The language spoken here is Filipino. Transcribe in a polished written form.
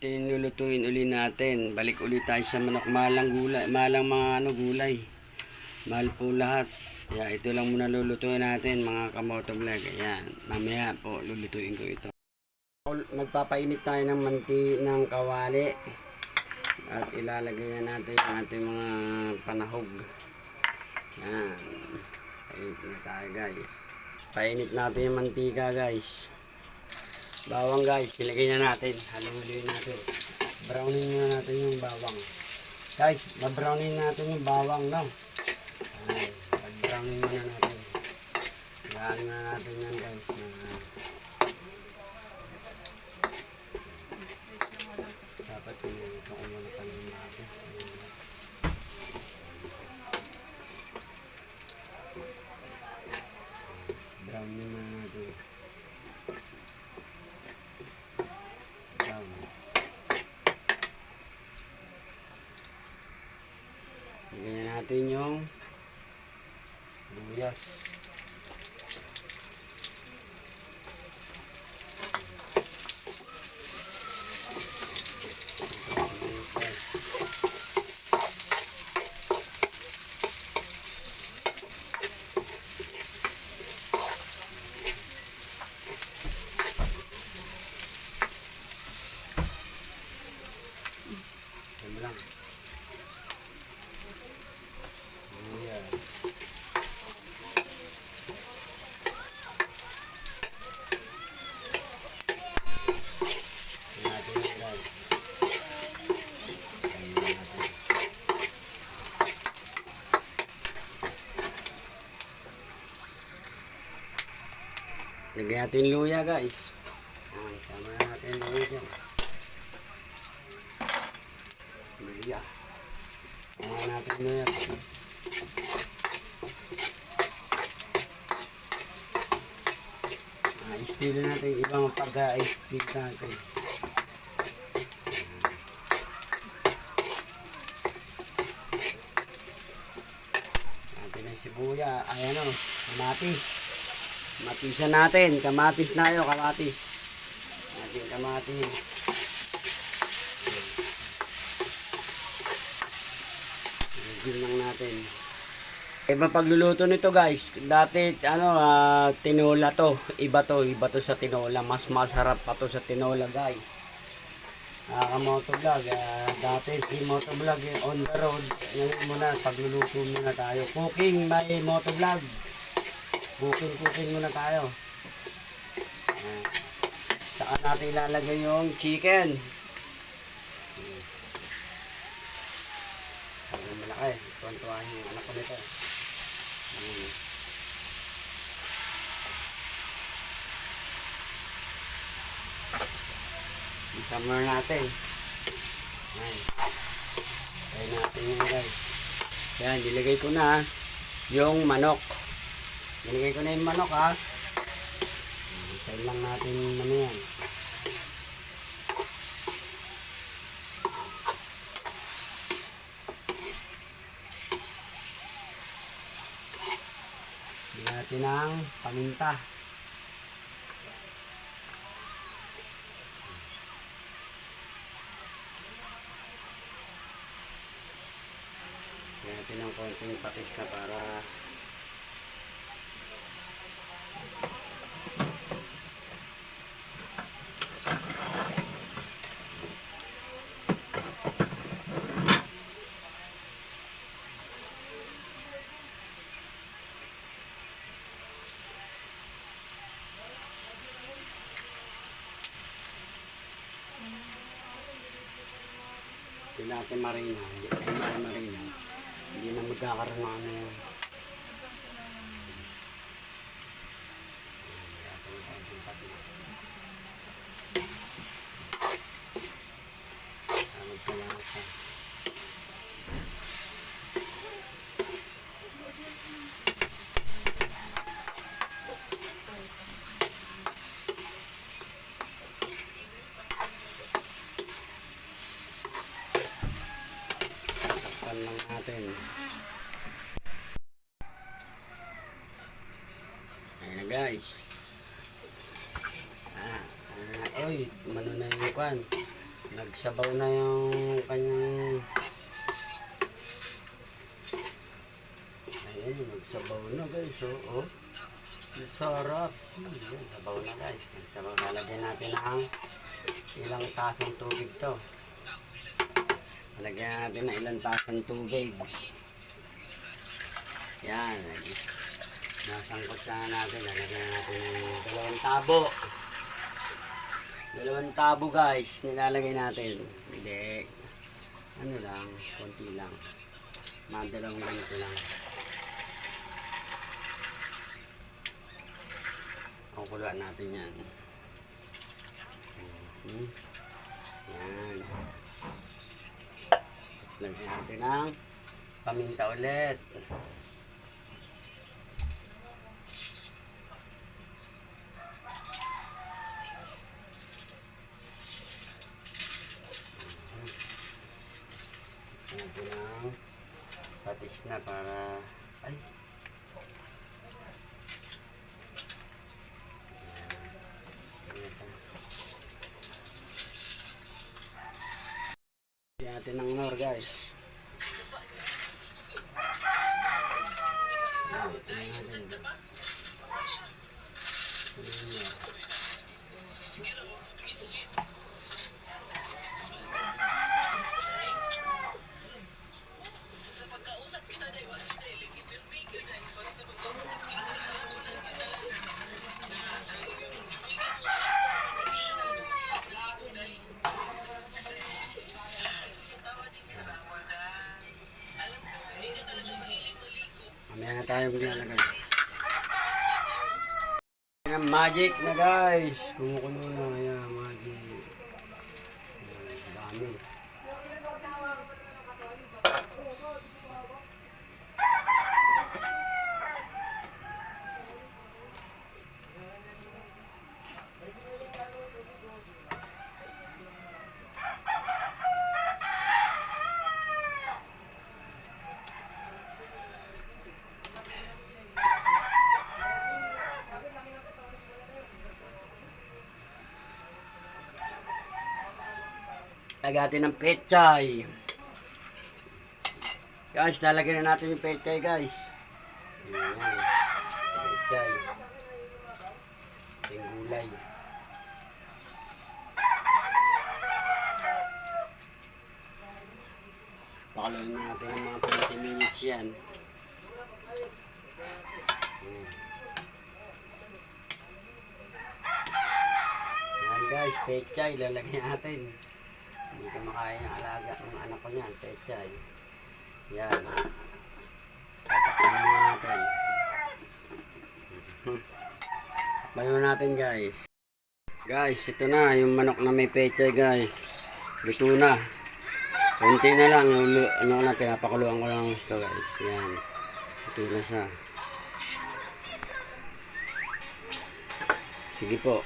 ito yung lulutuin uli natin. Balik ulit tayo sa manok. Malang gulay, malang mga gulay. Mahal po lahat. Kaya ito lang muna lulutuin natin mga kamoto vlog. Ayan, mamaya po lulutuin ko ito. Magpapainit tayo ng ng kawali. At ilalagay na natin yung ating mga panahog. Ayan. Painit na tayo guys. Painit natin yung mantika guys. Bawang guys, ilagay na natin. Haluin natin. Brownin na natin yung bawang. Guys, ma-brownin natin yung bawang, no? Ay, brownin na natin. Lahan na natin yan guys. Dapat ito ko muna tanin natin. Brownin na natin. Lagyan natin yung luyas. Lang. Lagyan natin luya guys. Ayan, sama na natin luya dyan. Luya. Sama natin luya. Istilo natin ibang pagka-istig natin. Natin ang sibuya. Ayan o, kamatis. Kamatisan natin. Kamatis na yun, kamatis. Natin kamatis. Igil lang natin. Ibang pagluluto nito guys. Dati tinola to. Iba to sa tinola. Mas masarap pa to sa tinola guys. Motovlog. Dati si motovlog on the road. Ngayon muna pagluluto muna tayo. Cooking by motovlog. Cooking muna tayo. Saka natin ilalagay yung chicken. Ang malaki. Tuwan-tuwahin yung anak ko nito. I-summer natin. Try natin yun guys. Yan, nilagay ko na yung manok. Nilagay ko na yung manok ha. Try lang natin ano yan. Lagyan natin ang paminta. Lagyan natin ng konting patis na para hindi natin marina, hindi na magkakaroon ng ano yan. Lang natin. Ayan na guys. Oy, mano na yung kwan. Nagsabaw na yung kanyang... Ayan, nagsabaw na guys. Oh. Ang sarap. Ayan, sabaw na guys. Nagsabaw. Lalagyan natin ang ilang tasang tubig to. Lalagyan natin ng ilang tasang tubig. Yan. Nasangkot na natin. Lalagyan natin ng 2 tabo. 2 tabo guys. Nilalagay natin. Hindi. Ano lang. Konti lang. Madalawang ganito lang. Kukuluan natin yan. Yan. Tapos lagyan natin ng paminta ulit. Natin ng patis na para... Ay! Lagyan natin ng nor guys. Mamaya na tayo maglalagay. Ayan, magic na guys. Kumukulo na. Ayan, magic. Ayan, dami. Lagatin ng pechay. Guys, lalagyan na natin yung pechay guys. Ayan. Pechay. Yung gulay. Pakuluin natin ng mga 20 minutes yan. Ayan guys, pechay. Lalagyan natin. Hindi ko makaya yung alaga ng anak ko niyan, pechay. Yan. Tatakpan mo natin. Takpan natin guys. Guys, ito na yung manok na may pechay guys. Luto na. Kunti na lang. Ano ko na, pinapakuluan ko lang gusto guys. Yan. Luto na siya. Sige po.